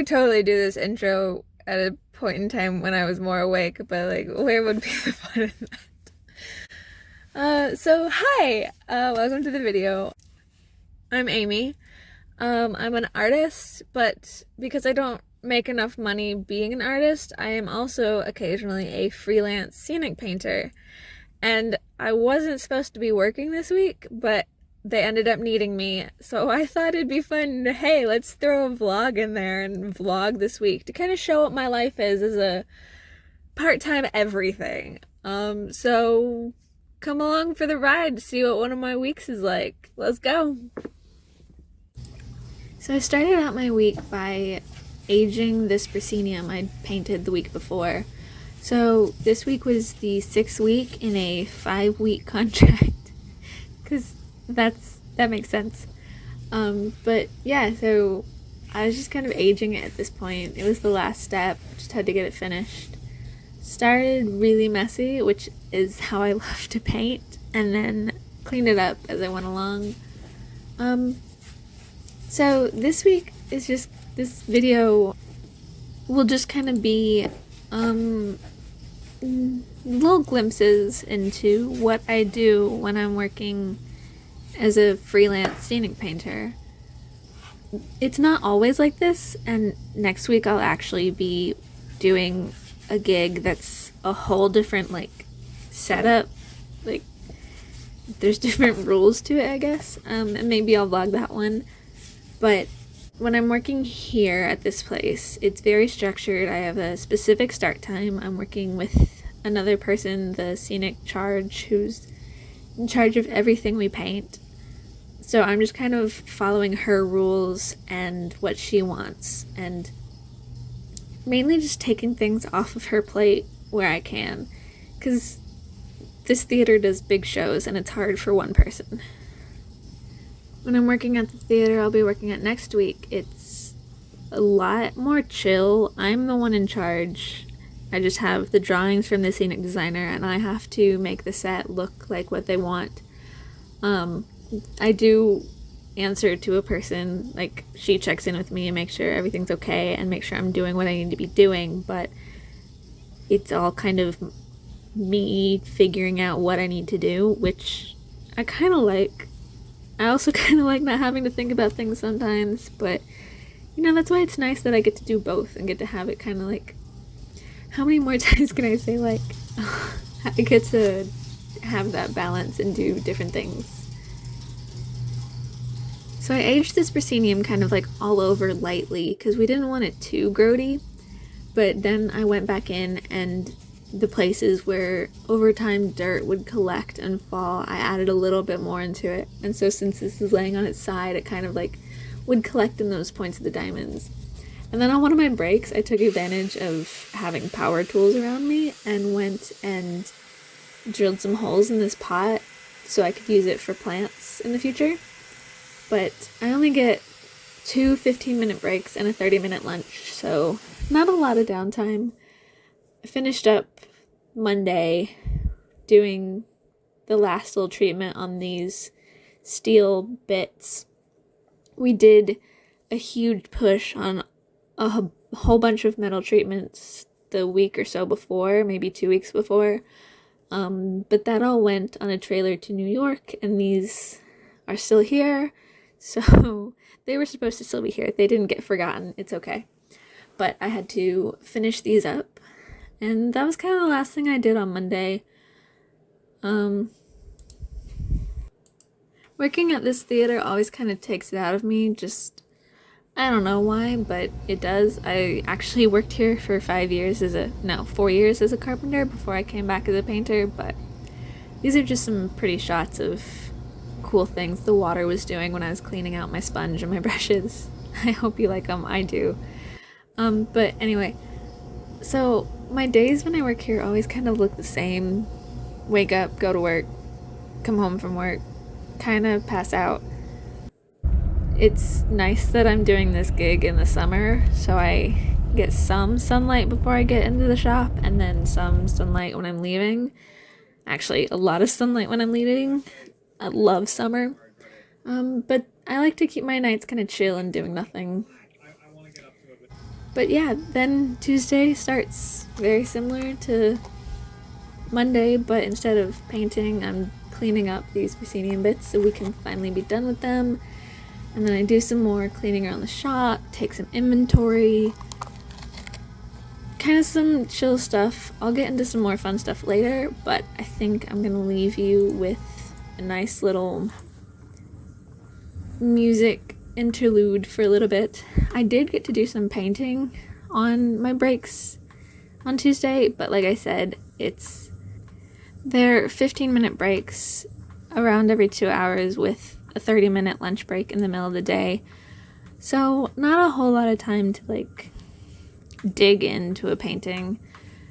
totally do this intro at a point in time when I was more awake, but like, where would be the fun in that? So hi, welcome to the video. I'm Amy. I'm an artist, but because I don't make enough money being an artist, I am also occasionally a freelance scenic painter. And I wasn't supposed to be working this week, but they ended up needing me, so I thought it'd be fun to, hey, let's throw a vlog in there and vlog this week to kind of show what my life is as a part-time everything. So come along for the ride to see what one of my weeks is like. Let's go. So I started out my week by aging this proscenium I'd painted the week before. So this week was the 6th week in a 5-week contract, because that makes sense. But yeah, so I was just kind of aging it at this point. It was the last step, just had to get it finished. Started really messy, which is how I love to paint, and then cleaned it up as I went along. So this week is just, this video will just kind of be little glimpses into what I do when I'm working as a freelance scenic painter. It's not always like this, and next week I'll actually be doing a gig that's a whole different like setup. Like, there's different rules to it, I guess, and maybe I'll vlog that one. But when I'm working here at this place, it's very structured. I have a specific start time. I'm working with another person, the scenic charge, who's in charge of everything we paint. So I'm just kind of following her rules and what she wants, and mainly just taking things off of her plate where I can, because this theater does big shows and it's hard for one person. When I'm working at the theater I'll be working at next week, it's a lot more chill. I'm the one in charge. I just have the drawings from the scenic designer, and I have to make the set look like what they want. I do answer to a person, like she checks in with me and makes sure everything's okay and make sure I'm doing what I need to be doing, but it's all kind of me figuring out what I need to do, which I kind of like. I also kind of like not having to think about things sometimes, but you know, that's why it's nice that I get to do both and get to have it kind of like, how many more times can I say, like, I get to have that balance and do different things. So I aged this proscenium kind of like all over lightly because we didn't want it too grody, but then I went back in and the places where over time dirt would collect and fall, I added a little bit more into it. And so since this is laying on its side, it kind of like would collect in those points of the diamonds. And then on one of my breaks, I took advantage of having power tools around me and went and drilled some holes in this pot so I could use it for plants in the future. But I only get 2 15-minute breaks and a 30-minute lunch, so not a lot of downtime. I finished up Monday doing the last little treatment on these steel bits. We did a huge push on a whole bunch of metal treatments the week or so before, maybe 2 weeks before, but that all went on a trailer to New York, and these are still here. So they were supposed to still be here. They didn't get forgotten. It's okay. But I had to finish these up. And that was kind of the last thing I did on Monday. Working at this theater always kind of takes it out of me. Just, I don't know why, but it does. I actually worked here for 4 years as a carpenter before I came back as a painter. But these are just some pretty shots of cool things the water was doing when I was cleaning out my sponge and my brushes. I hope you like them. I do. But anyway, so my days when I work here always kind of look the same. Wake up, go to work, come home from work, kind of pass out. It's nice that I'm doing this gig in the summer, so I get some sunlight before I get into the shop, and then some sunlight when I'm leaving. Actually, a lot of sunlight when I'm leaving. I love summer. But I like to keep my nights kind of chill and doing nothing. But yeah, then Tuesday starts very similar to Monday, but instead of painting, I'm cleaning up these proscenium bits so we can finally be done with them. And then I do some more cleaning around the shop, take some inventory, kind of some chill stuff. I'll get into some more fun stuff later, but I think I'm gonna leave you with a nice little music interlude for a little bit. I did get to do some painting on my breaks on Tuesday, but like I said, they're 15-minute breaks around every 2 hours with a 30-minute lunch break in the middle of the day. So not a whole lot of time to like dig into a painting.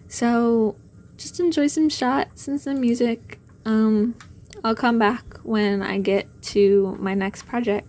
So just enjoy some shots and some music. I'll come back when I get to my next project.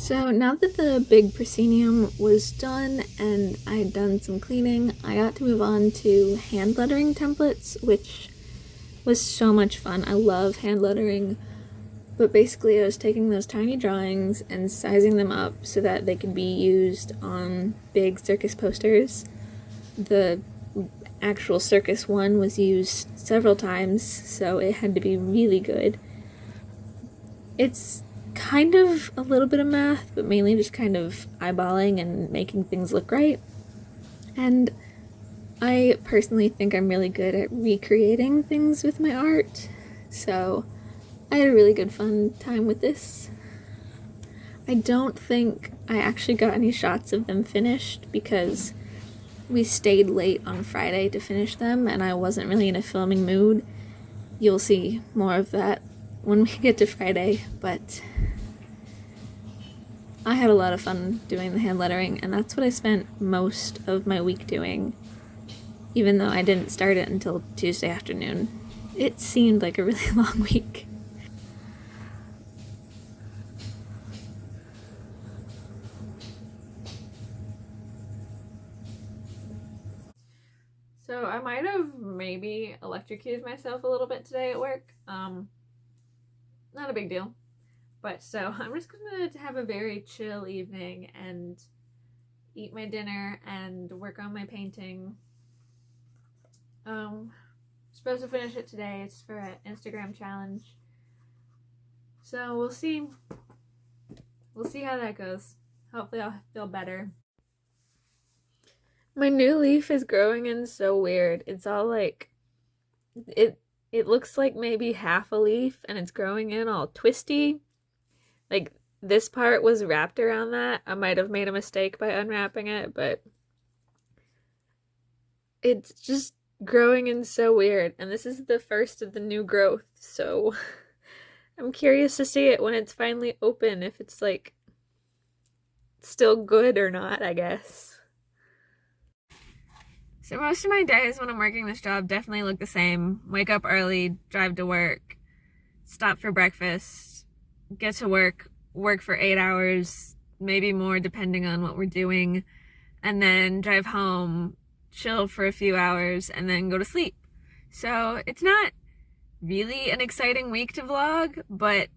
So now that the big proscenium was done and I had done some cleaning, I got to move on to hand lettering templates, which was so much fun. I love hand lettering, but basically I was taking those tiny drawings and sizing them up so that they could be used on big circus posters. The actual circus one was used several times, so it had to be really good. It's kind of a little bit of math, but mainly just kind of eyeballing and making things look right. And I personally think I'm really good at recreating things with my art, so I had a really good fun time with this. I don't think I actually got any shots of them finished because we stayed late on Friday to finish them and I wasn't really in a filming mood. You'll see more of that when we get to Friday, but I had a lot of fun doing the hand lettering, and that's what I spent most of my week doing, even though I didn't start it until Tuesday afternoon. It seemed like a really long week. So I might have maybe electrocuted myself a little bit today at work. Not a big deal. But so I'm just gonna have a very chill evening and eat my dinner and work on my painting. Supposed to finish it today. It's for an Instagram challenge. So we'll see. We'll see how that goes. Hopefully I'll feel better. My new leaf is growing in so weird. It's all like it looks like maybe half a leaf and it's growing in all twisty. Like this part was wrapped around that. I might have made a mistake by unwrapping it, but it's just growing in so weird. And this is the first of the new growth, so I'm curious to see it when it's finally open, if it's like still good or not, I guess. So most of my days when I'm working this job definitely look the same. Wake up early, drive to work, stop for breakfast, get to work for 8 hours, maybe more depending on what we're doing, and then drive home, chill for a few hours, and then go to sleep. So it's not really an exciting week to vlog, but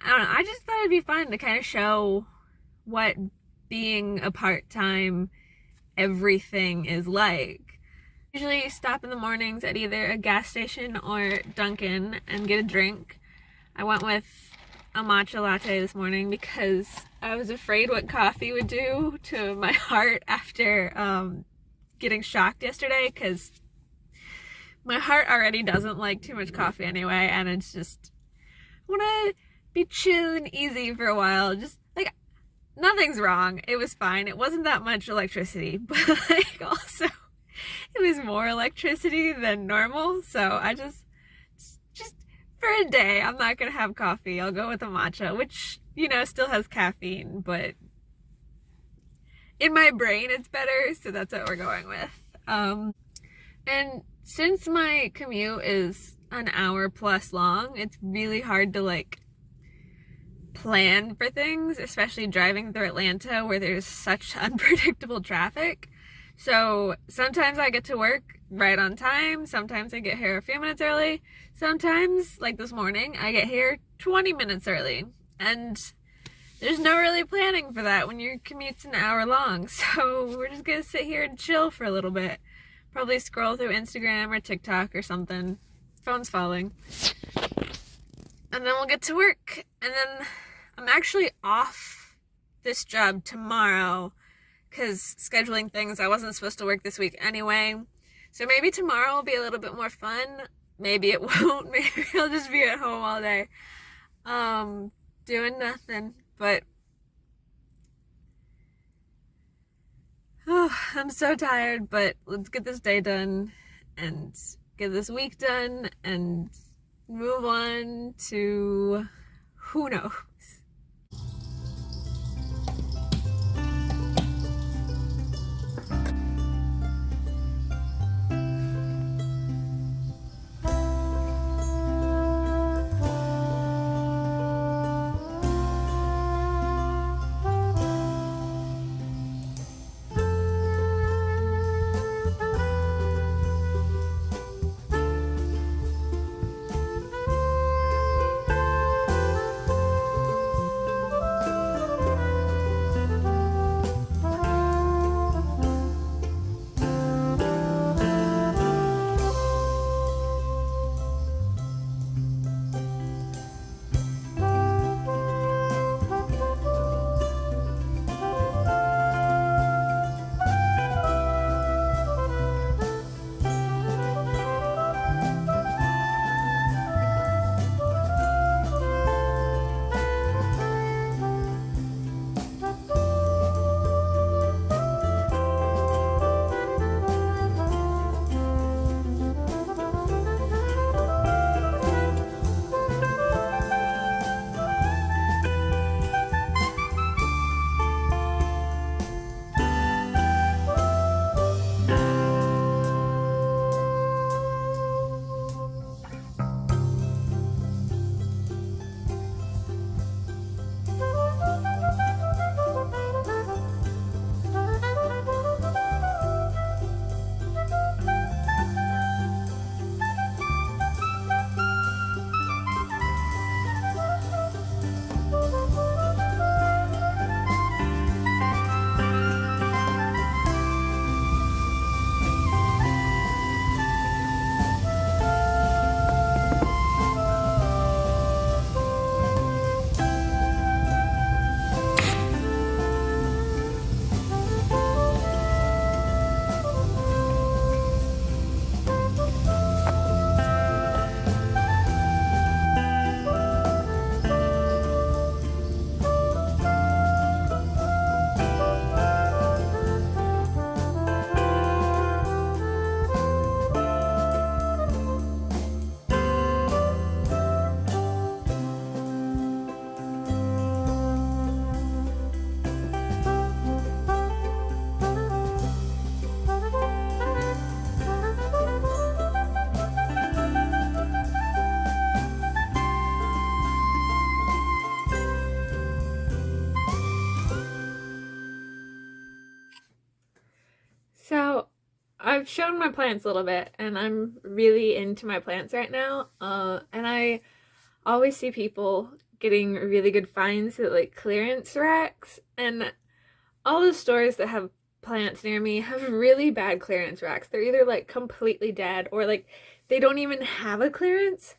I don't know, I just thought it'd be fun to kind of show what being a part-time everything is like. Usually stop in the mornings at either a gas station or Dunkin' and get a drink. I went with a matcha latte this morning because I was afraid what coffee would do to my heart after getting shocked yesterday, because my heart already doesn't like too much coffee anyway, and it's just, I want to be chill and easy for a while. Just like, nothing's wrong. It was fine. It wasn't that much electricity, but like also it was more electricity than normal. So I just for a day, I'm not gonna have coffee. I'll go with a matcha, which, you know, still has caffeine, but in my brain it's better, so that's what we're going with. And since my commute is an hour plus long, it's really hard to like plan for things, especially driving through Atlanta where there's such unpredictable traffic. So sometimes I get to work right on time, sometimes I get here a few minutes early, sometimes, like this morning, I get here 20 minutes early, and there's no really planning for that when your commute's an hour long. So we're just gonna sit here and chill for a little bit, probably scroll through Instagram or TikTok or something. Phone's falling. And then we'll get to work. And then I'm actually off this job tomorrow because scheduling things, I wasn't supposed to work this week anyway. So maybe tomorrow will be a little bit more fun. Maybe it won't. Maybe I'll just be at home all day doing nothing. But I'm so tired, but let's get this day done and get this week done and move on to who knows. I've shown my plants a little bit, and I'm really into my plants right now. And I always see people getting really good finds at like clearance racks, and all the stores that have plants near me have really bad clearance racks. They're either like completely dead or like they don't even have a clearance.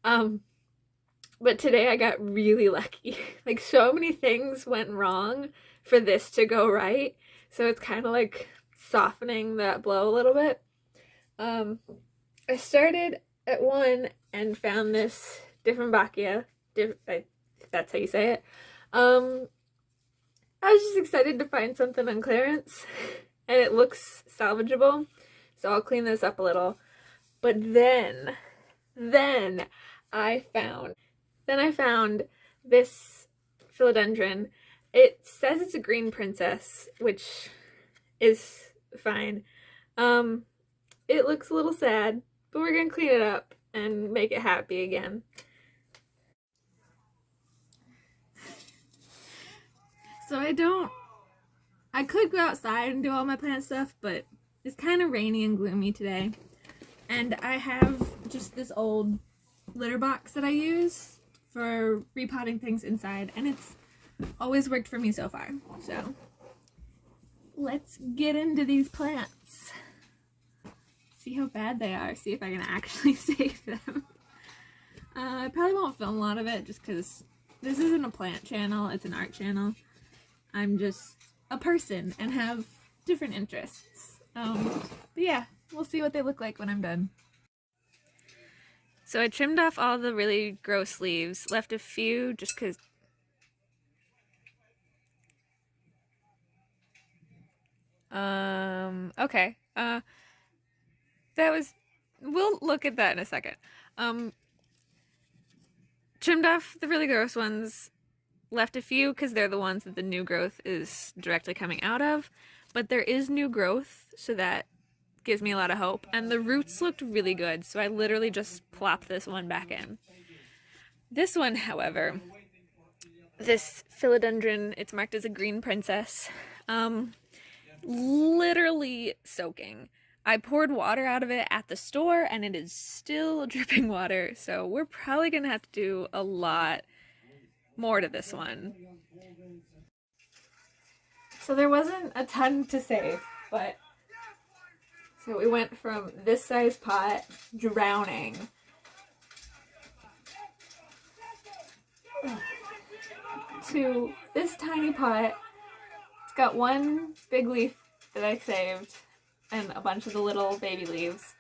But today I got really lucky. Like so many things went wrong for this to go right. So it's kind of like softening that blow a little bit. I started at one and found this Dieffenbachia, if that's how you say it. I was just excited to find something on clearance, and it looks salvageable, so I'll clean this up a little. But then I found this philodendron. It says it's a green princess, which is fine. It looks a little sad, but we're gonna clean it up and make it happy again. So I could go outside and do all my plant stuff, but it's kind of rainy and gloomy today. And I have just this old litter box that I use for repotting things inside, and it's always worked for me so far. So let's get into these plants. See how bad they are, see if I can actually save them. I probably won't film a lot of it just because this isn't a plant channel, it's an art channel. I'm just a person and have different interests. But yeah, we'll see what they look like when I'm done. So I trimmed off all the really gross leaves, left a few just because okay. We'll look at that in a second. Trimmed off the really gross ones, left a few because they're the ones that the new growth is directly coming out of, but there is new growth, so that gives me a lot of hope. And the roots looked really good, so I literally just plopped this one back in. This one, however, this philodendron, it's marked as a green princess, literally soaking. I poured water out of it at the store and it is still dripping water, so we're probably gonna have to do a lot more to this one. So there wasn't a ton to save, but so we went from this size pot drowning to this tiny pot. It's got one big leaf that I saved and a bunch of the little baby leaves.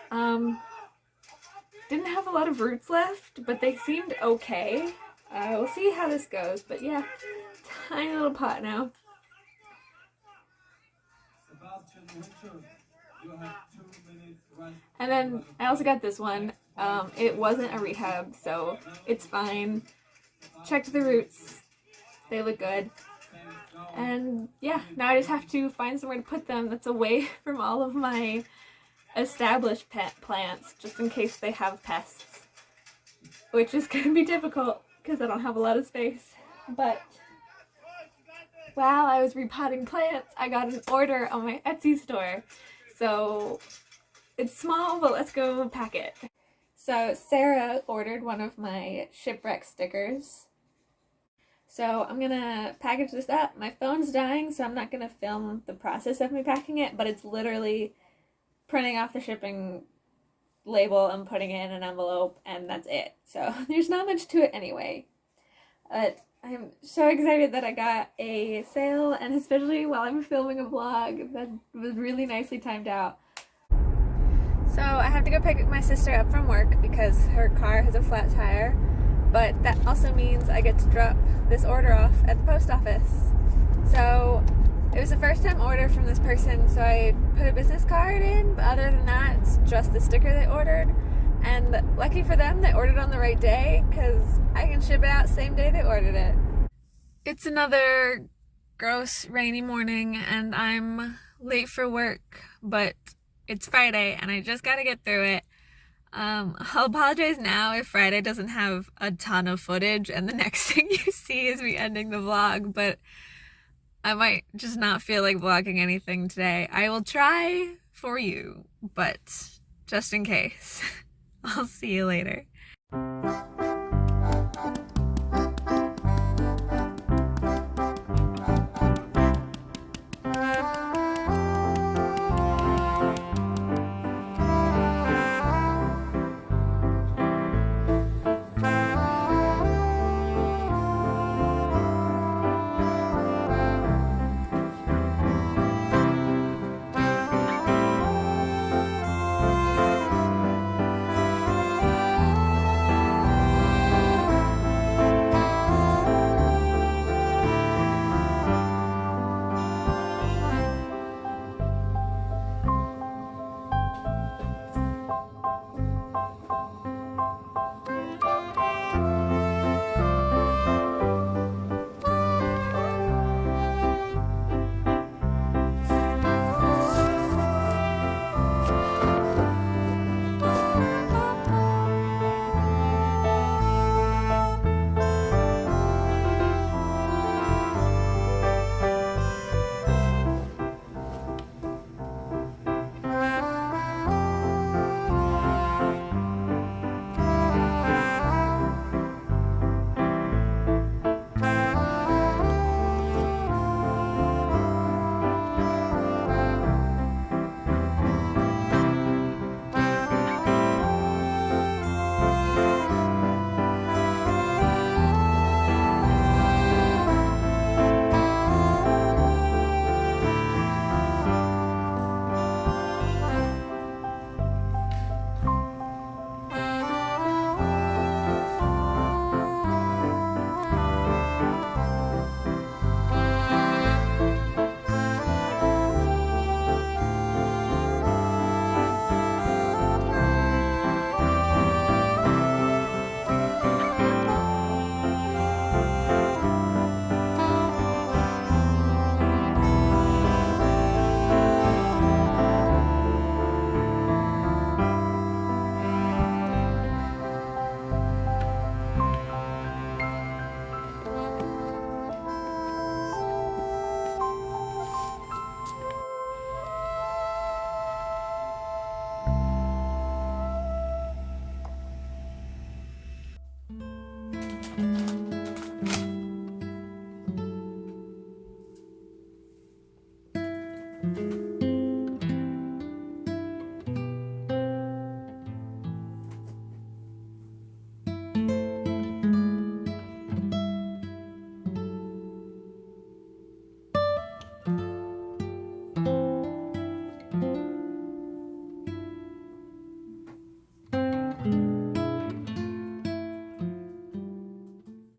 Didn't have a lot of roots left, but they seemed okay. We'll see how this goes, but yeah, tiny little pot now. And then I also got this one. It wasn't a rehab, so it's fine. Checked the roots. They look good. And yeah, now I just have to find somewhere to put them that's away from all of my established plants, just in case they have pests. Which is going to be difficult, because I don't have a lot of space. But while I was repotting plants, I got an order on my Etsy store. So it's small, but let's go pack it. So Sarah ordered one of my shipwreck stickers. So I'm gonna package this up. My phone's dying, so I'm not gonna film the process of me packing it, but it's literally printing off the shipping label and putting it in an envelope, and that's it. So there's not much to it anyway. But I'm so excited that I got a sale, and especially while I'm filming a vlog, that was really nicely timed out. So I have to go pick my sister up from work because her car has a flat tire, but that also means I get to drop this order off at the post office. So it was a first time order from this person, so I put a business card in, but other than that, it's just the sticker they ordered. And lucky for them, they ordered on the right day, because I can ship it out same day they ordered it. It's another gross rainy morning, and I'm late for work, but it's Friday, and I just gotta get through it. I'll apologize now if Friday doesn't have a ton of footage, and the next thing you see is me ending the vlog, but I might just not feel like vlogging anything today. I will try for you, but just in case. I'll see you later.